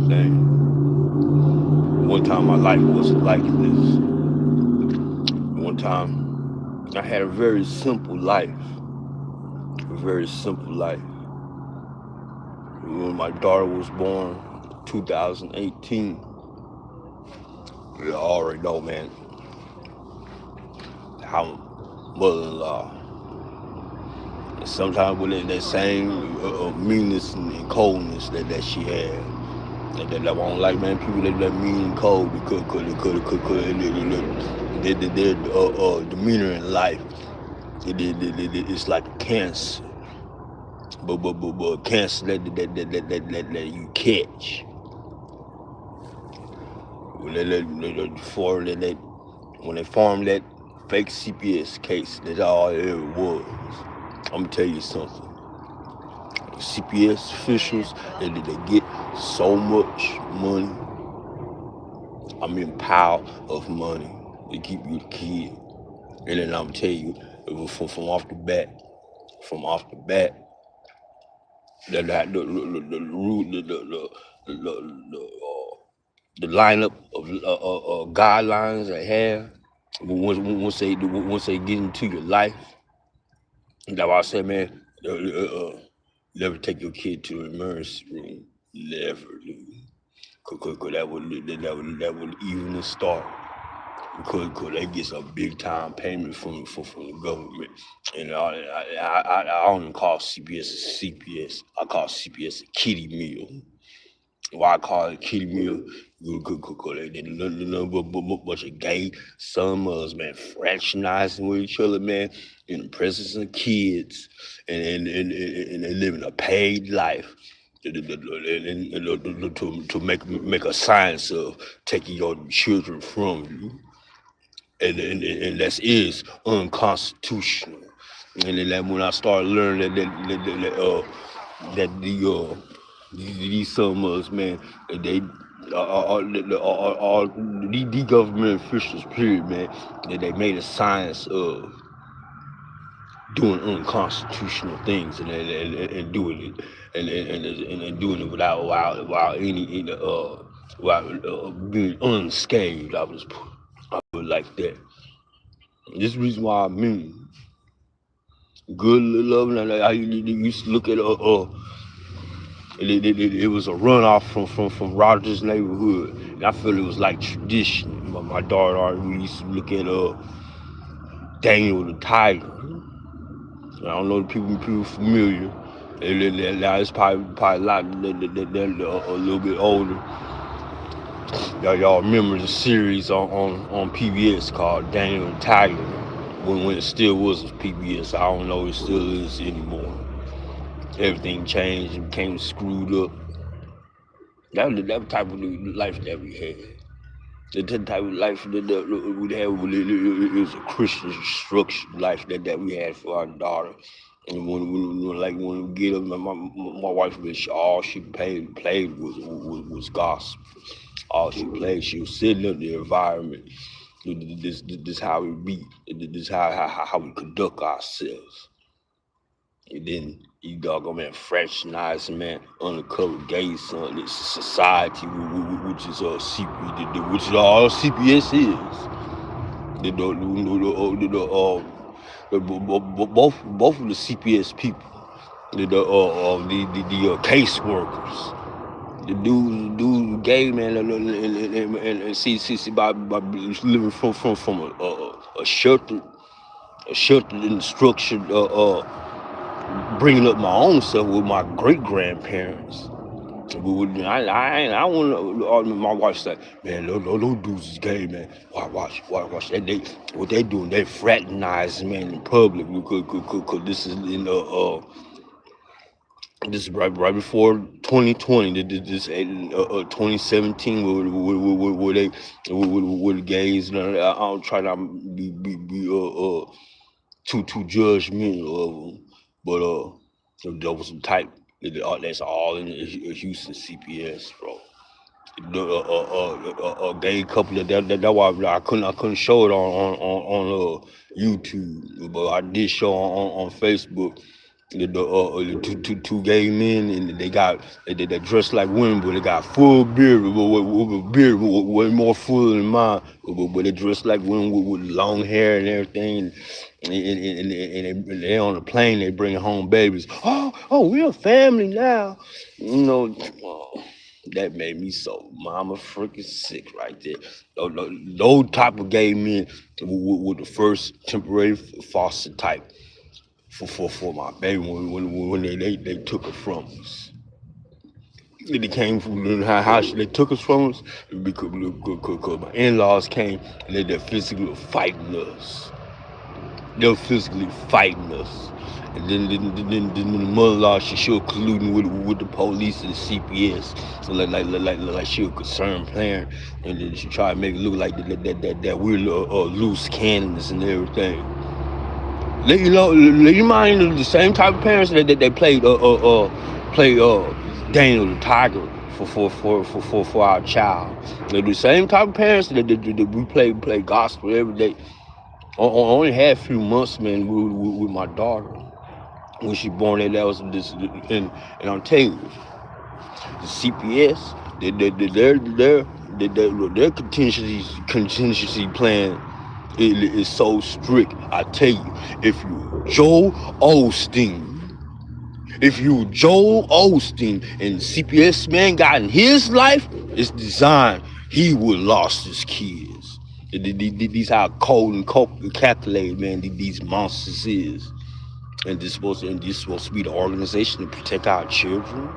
everything. One time my life wasn't like this. One time I had a very simple life. A very simple life. When my daughter was born, 2018, you already know, man, how mother-in-law, and sometimes with that same meanness and coldness that she had. That I won't like, man, people that mean and cold because their demeanor in life, it's like a cancer. But cancer that you catch. When when they formed that fake CPS case, that's all it ever was. I'm gonna tell you something. CPS officials, they get so much money. I mean, pile of money to keep you the kid. And then I'm tell you, it was from off the bat, from off the bat, that the rule, the lineup of guidelines they have. Once they get into your life, that's why I said, man, never take your kid to the emergency room. Never do. Cause that would even start. Because they get some big time payment from the government. And I don't even call CPS a CPS. I call CPS a kiddie meal. Why I call it kiddie meal? They did nothing but bunch of gay summers, man, fraternizing with each other, man, in the presence of kids, and they living a paid life. To make a science of taking your children from you, and that is unconstitutional. And then when I started learning that these summers, man, they all the government officials, period, man, that they made a science of doing unconstitutional things and doing it and doing it without any without being unscathed. I put it like that. This is the reason why I mean good love. And I used to look at it was a runoff from Rogers' neighborhood, and I feel it was like tradition. My daughter, we used to look at Daniel the Tiger. I don't know the people familiar. Now it's probably a lot a little bit older. Y'all remember the series on PBS called Daniel the Tiger when it still was PBS. I don't know if it still is anymore. Everything changed and became screwed up. That was the type of life that we had. The type of life that we had, it was a Christian structured life that we had for our daughter. And when we get up, my wife, all she played was gospel. All she played, she was sitting in the environment. This how we be. This how we conduct ourselves. And then you doggone, man, fraternize, man, undercover gay son, this society, which is which is all CPS is. Both of the CPS people, the case workers, the dude gay, man, and see by living from a sheltered and structured bringing up my own self with my great grandparents. I want my wife said, man, those dudes is gay, man. Watch. What they doing? They fraternizing, man, in public because this is in this is right before 2020. This 2017 where the gays. I don't try not be too judgmental of them, but there was some type that's all in Houston CPS, bro. A gay couple of that why I couldn't show it on YouTube, but I did show on Facebook. The two gay men, and they dressed like women, but they got full beard, with beard way more full than mine. But they dressed like women with long hair and everything. And they on the plane, they bring home babies. Oh, we're a family now. You know, that made me so mama freaking sick right there. Those type of gay men were the first temporary foster type for my baby when they took her from us. They came from the house. They took us from us because my in-laws came and they're physically fighting us. They're physically fighting us. And then the mother-in-law, she was colluding with the police and the CPS, so like she was a concerned parent, and then she tried to make it look like that we're loose cannons and everything. You mind the same type of parents that they played Daniel the Tiger for our child. They're the same type of parents that we play gospel every day. I only had a few months, man, with my daughter when she born. That was this, and I'm telling you, the CPS, their contingency plan is so strict. I tell you, if you Joel Osteen, and CPS man got in his life, it's designed, he would lost his kids. These how cold and calculated, man, these monsters is. And this supposed to be the organization to protect our children.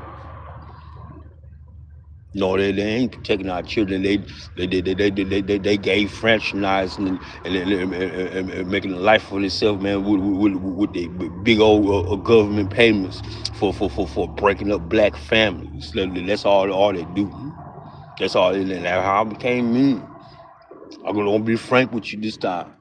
No, they ain't protecting our children. They gave franchising and making a life for themselves, man, with the big old government payments for breaking up black families. That's all they do. That's all. And that's how I became me. I'm gonna be frank with you this time.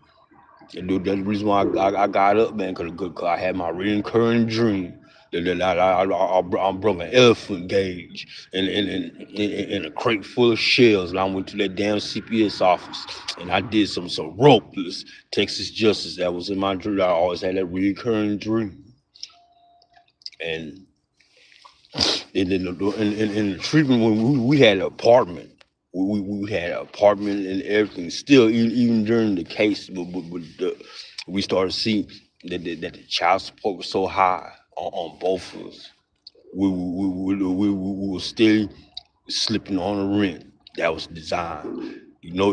And that's the reason why I got up, man, because I had my recurring dream that I broke an elephant cage in a crate full of shells, and I went to that damn CPS office, and I did some ropeless Texas justice. That was in my dream. I always had that recurring dream. And in the treatment, when we had an apartment. We had an apartment and everything. Still, even during the case, but we started seeing that the child support was so high on both of us. We were still slipping on the rent. That was designed. Through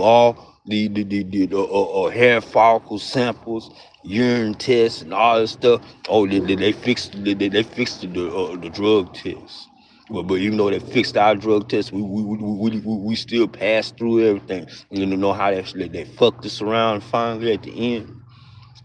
all the hair follicle samples, urine tests, and all that stuff. Oh, they fixed the drug test. But even though they fixed our drug test, we still passed through everything. You know how they fucked us around finally at the end.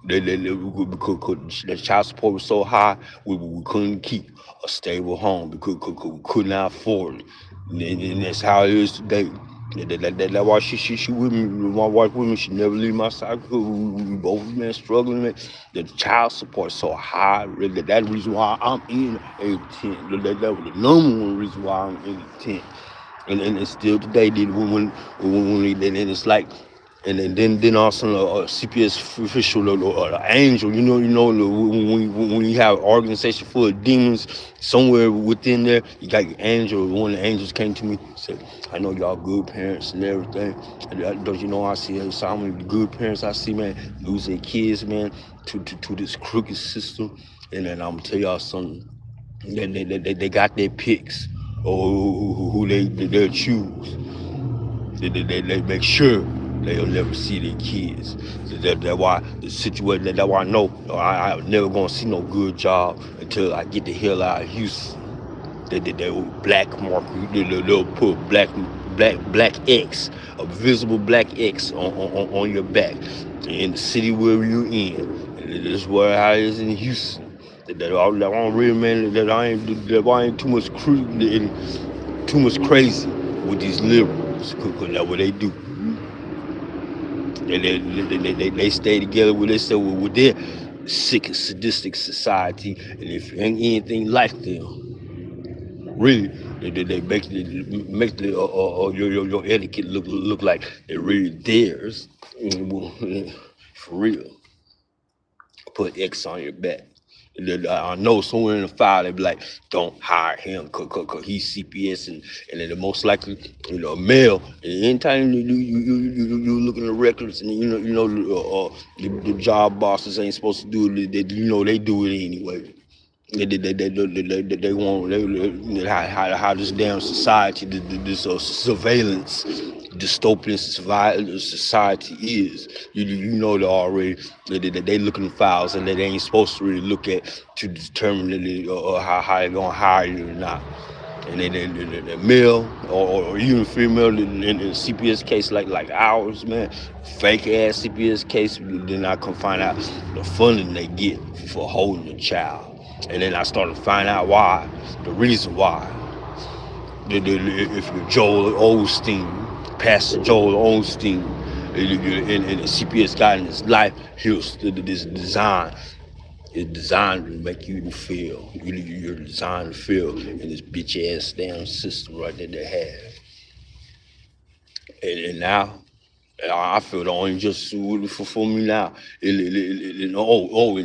Because the child support was so high, we couldn't keep a stable home because we could not afford it. And that's how it is today. That's why she with me. My wife with me. She never leave my side because we both been struggling. Man. The child support so high. Really, that's the reason why I'm in a tent. That was the number one reason why I'm in a tent. And it's still today. When it's like. And then also a CPS official or an angel, when you have an organization full of demons, somewhere within there, you got your angel. One of the angels came to me and said, I know y'all good parents and everything. Don't you know I see so many good parents I see, man, lose their kids, man, to this crooked system. And then I'm gonna tell y'all something. They got their picks or who they'll choose. They make sure they'll never see their kids. So that's why the situation. That's why I know I'm never gonna see no good job until I get the hell out of Houston. They will black mark. They'll put black X, a visible black X on your back in the city where you're in. And this is where I is in Houston. That I don't really, man. That I ain't too much too much crazy with these liberals, because that's what they do. They stay together with themselves, with their sick and sadistic society, and if you ain't anything like them, really, they make your etiquette look like they're really theirs, for real. put X on your back. And then, I know somewhere in the file they be like, don't hire him cause he's CPS and then the most likely, a male. And anytime you look in the records and the job bosses ain't supposed to do it, they do it anyway. They want how this damn society, this surveillance dystopian society is. You know they already they look in the files and they ain't supposed to really look at to determine how they gonna hire you or not. And then the male or even female in the CPS case like ours, man, fake ass CPS case, then I come find out the funding they get for holding a child. And then I started to find out why, the reason why. If you're Joel Osteen, Pastor Joel Osteen, and the CPS guy in his life, this design. It's designed to make you feel. You're designed to feel in this bitch ass damn system right there they have. And now, I feel the only just for me now. And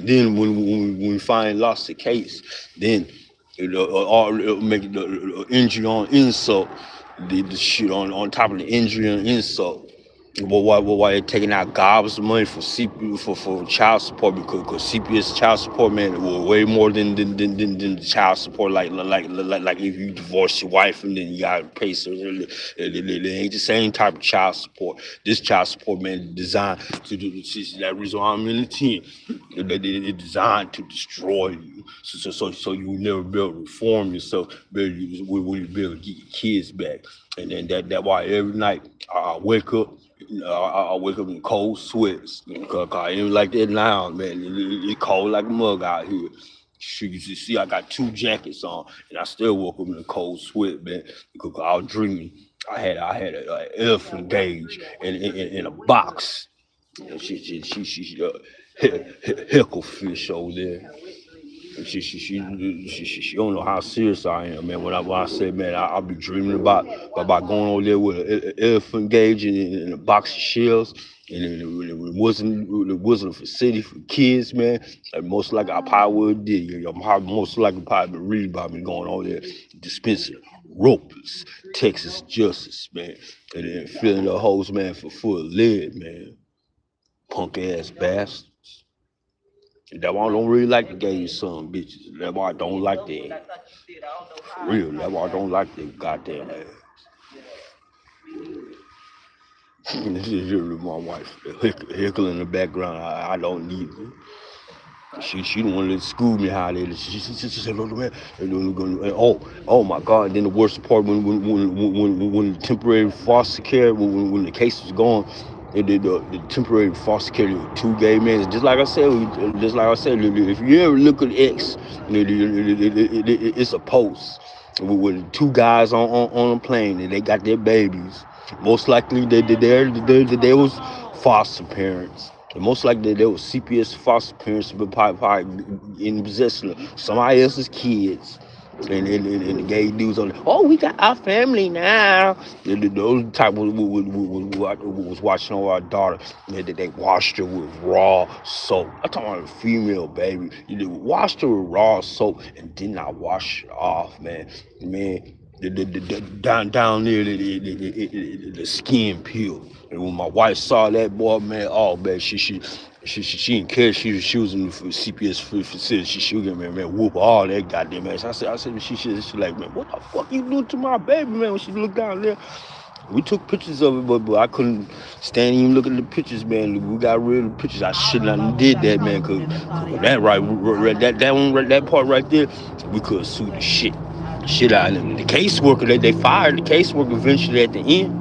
then when we finally lost the case, then it'll make the injury on insult, the shit on top of the injury and insult. Why they taking out gobs of money for for child support because CPS child support, man, way more than the child support like if you divorce your wife and then you gotta pay, so they ain't the same type of child support. This child support, man, designed to do that reason why I'm in the team. It's designed to destroy you, so you will never be able to reform yourself, when you be able to get your kids back. And then that why every night I wake up. I wake up in cold sweats. Cause I ain't like that now, man. It's cold like a mug out here. You see, I got 2 jackets on, and I still woke up in a cold sweat, man. Because I was dreaming. I had an elephant cage in a box. And she heckle fish over there. She don't know how serious I am, man. When I say, man, I'll be dreaming about going over there with an elephant cage and a box of shells, and it wasn't a facility for kids, man. And most likely I probably would did. Most likely probably been reading about me going over there dispensing ropers, Texas justice, man, and then filling the hoes, man, for full of lead, man. Punk ass bastards. That's why I don't really like the gay son bitches. That's why I don't like them. For real, that's why I don't like them goddamn ass. This is really my wife. The heckle in the background, I don't need it. She the one that schooled me how they. She said, "Look, man, oh my God!" Then the worst part when the temporary foster care, when the case was gone, and the temporary foster care, 2 gay men. Just like I said, if you ever look at X, it's a post with 2 guys on a plane and they got their babies. Most likely they was foster parents. And most likely they were CPS foster parents, but probably in possession of somebody else's kids. And the gay dudes on, oh, we got our family now. Those type was watching over our daughter. They washed her with raw soap. I'm talking about a female baby. They washed her with raw soap and did not wash her off, man. Down there, the skin peeled. And when my wife saw that, boy, man, oh man, she didn't care. She was in the CPS facility. She was gonna, man, whoop all that goddamn ass. I said, she like, man, what the fuck you doing to my baby, man? When she looked down there, we took pictures of it, but I couldn't stand even looking at the pictures, man. We got rid of the pictures. I shouldn't have did that, man, cause that part right there, we could have sued the shit out of them. The caseworker, they fired the caseworker eventually at the end.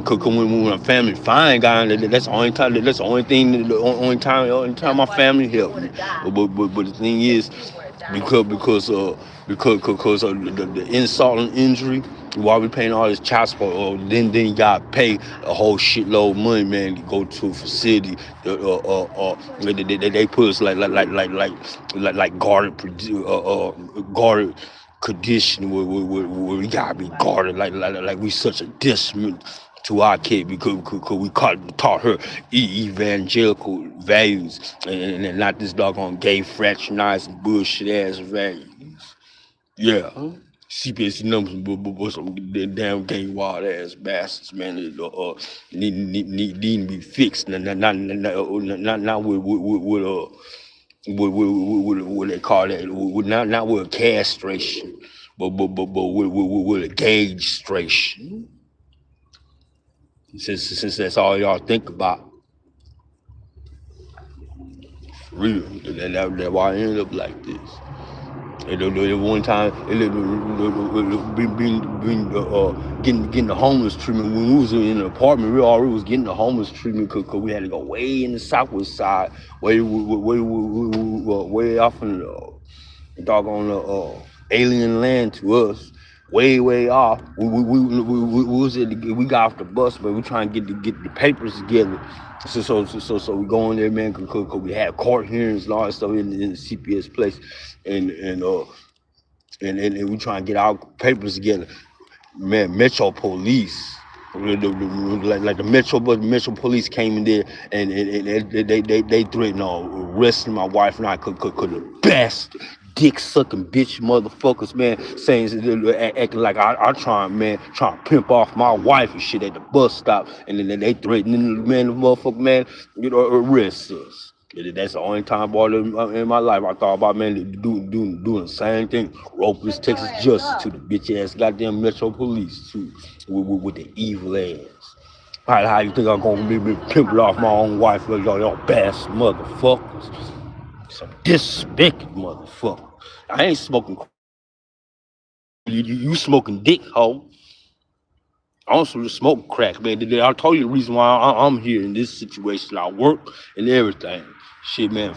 Cause when my family finally got on, that's the only time. That's the only time my family helped me. But the thing is, because of the insult and injury, while we paying all this child support, then you gotta pay a whole shitload of money, man, to go to a facility. They put us like guarded condition where we gotta be guarded like we such a to our kid because we taught her evangelical values and not this doggone gay fraternizing bullshit ass values. Yeah. CPS numbers, but some damn gay wild ass bastards, man. Need to be fixed. Not with what they call that. Not with castration, but with a gauge-stration. Since that's all y'all think about, for real. That's why I ended up like this. And one time, getting the homeless treatment. When we was in an apartment, we already was getting the homeless treatment because we had to go way in the southwest side, way off in the doggone alien land to us, way off. We was we got off the bus, but we trying to get the papers together. So we go in there, man, because we had court hearings and all that stuff in the CPS place, and we try and get our papers together. Man, Metro Police, like the Metro Police came in there and they threatened arresting my wife and I because the best dick sucking bitch motherfuckers, man, saying acting like I trying to pimp off my wife and shit at the bus stop, and then they threatening the motherfucker, man, arrest us. That's the only time, boy, in my life I thought about, man, doing the same thing. Rope this Texas justice to the bitch ass goddamn Metro Police too, with the evil ass. How you think I'm gonna be pimping off my own wife, y'all bastard motherfuckers? Some disrespected motherfucker. I ain't smoking. You smoking dick, hoe. I also smoke crack, man. I told you the reason why I'm here in this situation. I work and everything. Shit, man,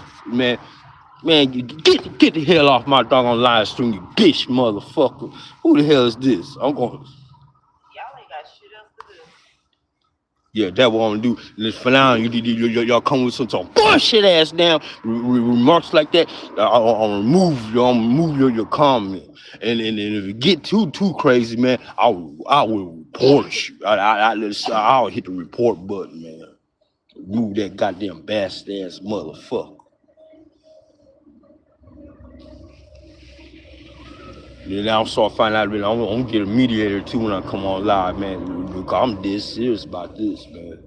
you get the hell off my doggone live stream, you bitch motherfucker. Who the hell is this? I'm going. Y'all ain't got shit else to do. Yeah, that's what I'm gonna do. And for now, y'all come with some bullshit ass damn remarks like that. I'll remove your comment. And if you get too crazy, man, I will report you. I'll hit the report button, man. Remove that goddamn bastard ass motherfucker. Then I'll start finding out, man, I'm gonna get a mediator too when I come on live, man. Because I'm dead serious about this, man.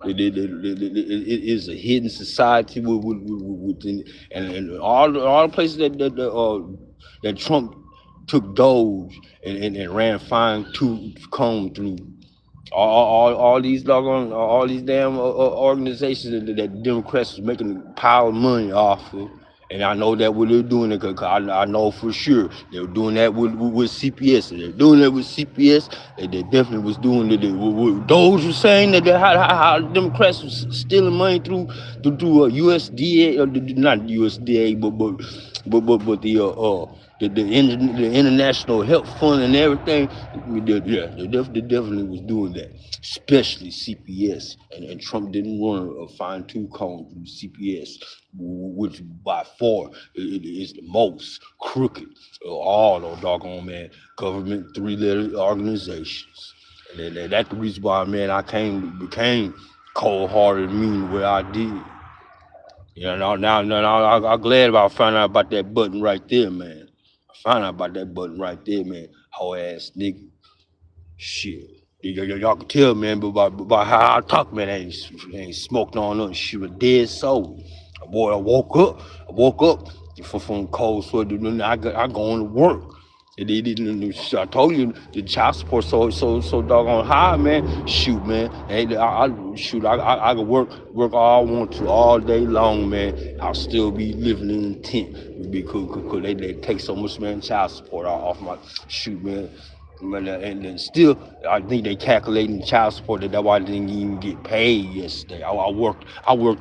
It is a hidden society within, and all the places that Trump took Doge and ran fine tooth comb through. All these doggone all these damn organizations that Democrats was making a pile of money off of. And I know that what they're doing it because I know for sure they were doing that with CPS. And they're doing that with CPS. They definitely was doing it. Those were saying that how Democrats was stealing money through USDA, or not USDA, but the International Health Fund and everything. Yeah, they definitely was doing that, especially CPS. And Trump didn't run a fine tooth comb through CPS, which by far it is the most crooked of all those doggone, man, government three-letter organizations. And that's the reason why, man, I became cold-hearted and mean the way I did. You know, now I'm glad about finding out about that button right there, man. I found out about that button right there, man. Hoe ass nigga. Shit. Y'all can tell, man, but about how I talk, man, I ain't smoked on nothing. She was dead soul. Boy, I woke up from cold sweat. I go on to work. And they didn't. I told you the child support so doggone high, man. Shoot, man. Hey, I can work all I want to all day long, man. I'll still be living in a tent because they take so much, man, child support off my shoot, man. And then still, I think they calculating child support. That's why I didn't even get paid yesterday. I worked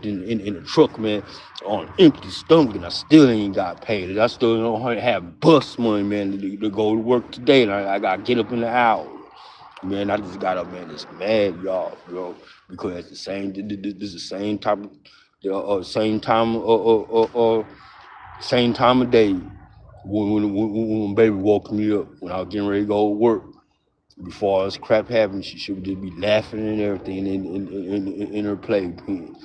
in a truck, man, on empty stomach, and I still ain't got paid. I still don't have bus money, man, to go to work today. And I gotta get up in the hour. Man, I just got up, man. It's mad, y'all, bro, because it's the same. This is the same type of same time of day when baby woke me up when I was getting ready to go to work. Before us crap happened, she would just be laughing and everything in her playpen.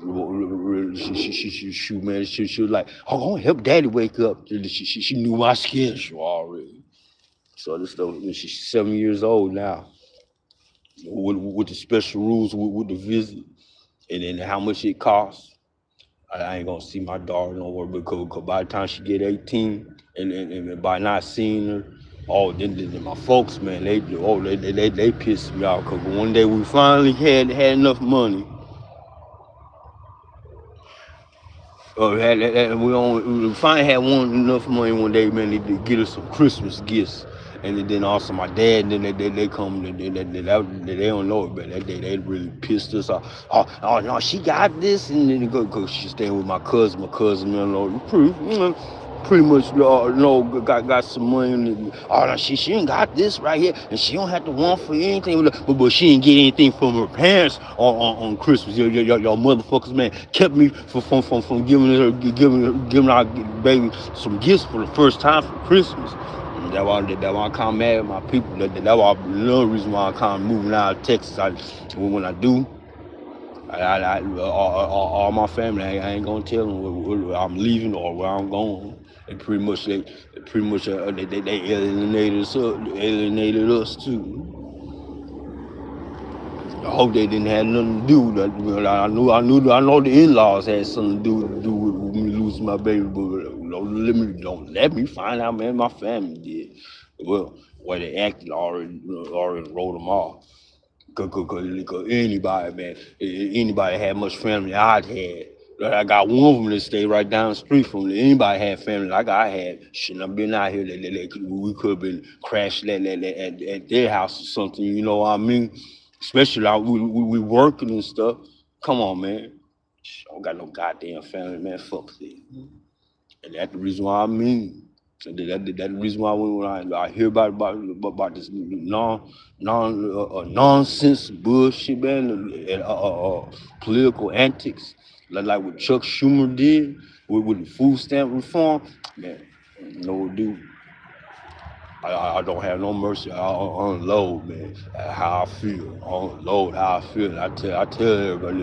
She man, she was like, "Oh, I want to help Daddy wake up." She knew my schedule already. So this stuff, she's 7 years old now, with the special rules with the visit, and then how much it costs. I ain't gonna see my daughter no more because by the time she get 18, and by not seeing her, oh, then my folks, man, they pissed me off because one day we finally had enough money. We finally had enough money one day, man, to get us some Christmas gifts. And then also my dad, and then they come, they don't know it, but they really pissed us off. Oh no, she got this, and then go she staying with my cousin. My cousin, man, pretty much got some money. Oh no, she ain't got this right here, and she don't have to want for anything. But she didn't get anything from her parents on Christmas. Y'all motherfuckers, man, kept me from giving our baby some gifts for the first time for Christmas. That's why I kind of mad at my people. That's why another reason why I kind of moving out of Texas. When I do, all my family, I ain't gonna tell them where I'm leaving or where I'm going. They alienated us too. I hope they didn't have nothing to do with that. I know the in-laws had something to do with me losing my baby, but don't let me find out, man. My family did. Well, where they acted already wrote them off. Cause anybody, man, anybody had much family I'd had. I got one of them that stayed right down the street from me. Anybody had family like I had, shouldn't have been out here. We could have been crashing at their house or something. You know what I mean? Especially like we working and stuff. Come on, man. I don't got no goddamn family, man. Fuck it. And that's the reason why I mean. So that's the reason why when I hear about this nonsense bullshit, man, and political antics, like what Chuck Schumer did with the food stamp reform, man, no dude. I don't have no mercy. I unload, man, how I feel. I unload how I feel. I tell everybody,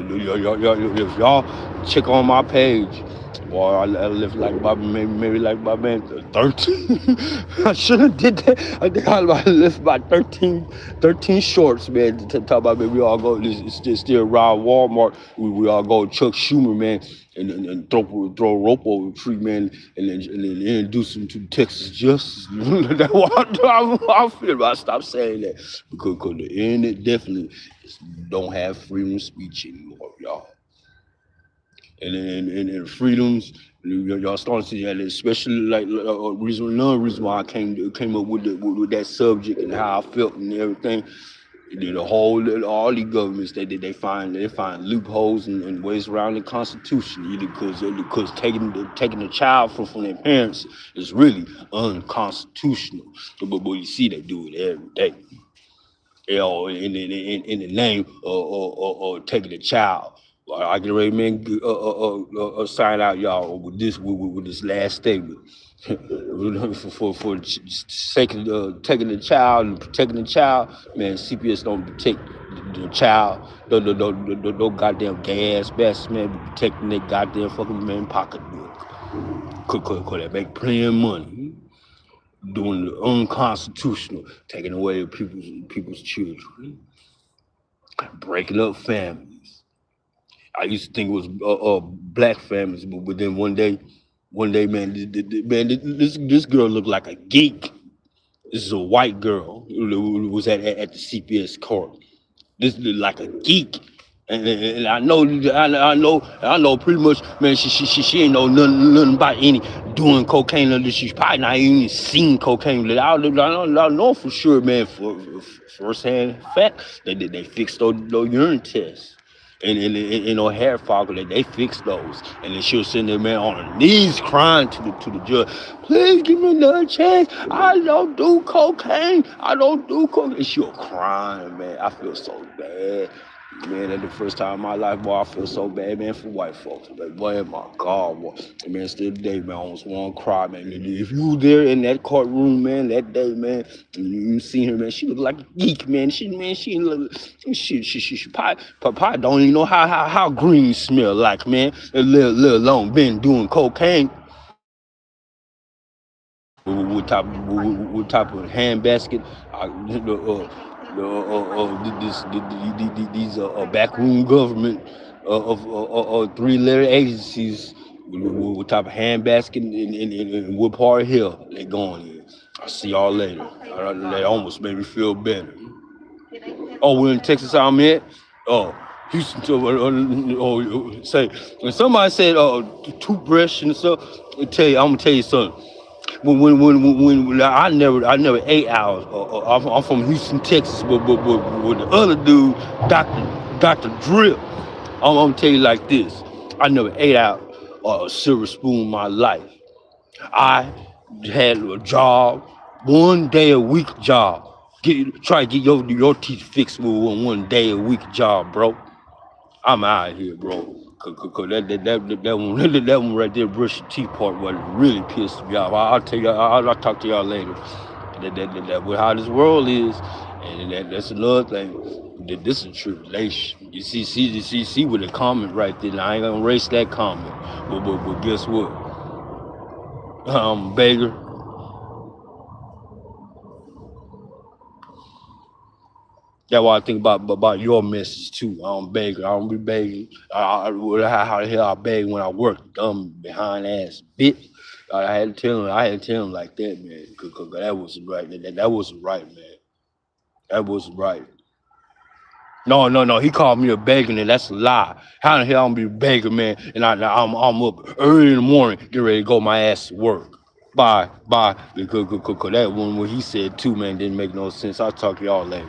if y'all check on my page, boy, I live like about maybe like about man 13. I should have did that. I think I left about 13 shorts, man. To talk about, man, we all go. It's still around Walmart. We all go Chuck Schumer, man. And throw a rope over the tree, man, and then introduce him to Texas justice. That's what I feel about. Stop saying that because the internet definitely don't have freedom of speech anymore, y'all. And freedoms, y'all starting to see that, especially like another reason why I came up with that subject and how I felt and everything. All the governments they find loopholes and ways around the Constitution, either because taking the child from their parents is really unconstitutional. But you see they do it every day. In the name of taking the child. I get ready, man. Sign out, y'all, with this last statement. for sake of taking the child and protecting the child, man. CPS don't protect the child. No goddamn gas best, man, be protecting their goddamn fucking man pocketbook. Could they make plenty of money doing the unconstitutional, taking away people's children, breaking up families. I used to think it was black families, but then one day, man, this girl looked like a geek. This is a white girl who was at the CPS court. This looked like a geek. And I know pretty much, man. She ain't know nothing about any doing cocaine. She's probably not even seen cocaine. I know for sure, man, for first-hand fact that they fixed those urine tests. And no hair follicle, they fixed those, and then she was sitting there, man, on her knees crying to the judge, please give me another chance. I don't do cocaine. And she was crying, man. I feel so bad. Man, that's the first time in my life, boy, I feel so bad, man, for white folks. But boy, my God, boy. Man, still today, man, I almost want to cry, man. If you was there in that courtroom, man, that day, man, and you seen her, man, she looked like a geek, man. She look, she probably don't even know how green smell like, man. A little alone, been doing cocaine. What type of hand basket? These backroom government of three-letter agencies. What type of hand basket and what part of hell they going in? I'll see y'all later. That almost made me feel better. Oh, we're in Texas, I'm at. Oh, Houston. Say when somebody said toothbrush and stuff, I'm gonna tell you something. When I never ate hours. I'm from Houston, Texas, but with the other dude, Doctor Drip, I'm gonna tell you like this. I never ate out a silver spoon in my life. I had a job, 1 day a week job. Try to get your teeth fixed with one day a week job, bro. I'm out of here, bro. Cause that one right there, brush your teeth part, what really pissed me off. I'll tell you, I'll talk to y'all later. That how this world is, and that's another thing. This is a tribulation. You see with the comment right there. And I ain't gonna erase that comment, but guess what? Beggar. That's why I think about your message too. I don't beg. I don't be begging. How the hell I beg when I work? Dumb behind ass bitch. I had to tell him. I had to tell him like that, man. Cause that wasn't right. That wasn't right, man. That wasn't right. No. He called me a beggar, and that's a lie. How the hell I'm be begging, man? And I'm up early in the morning, get ready to go my ass to work. Bye. Because that one what he said too, man, didn't make no sense. I'll talk to y'all later.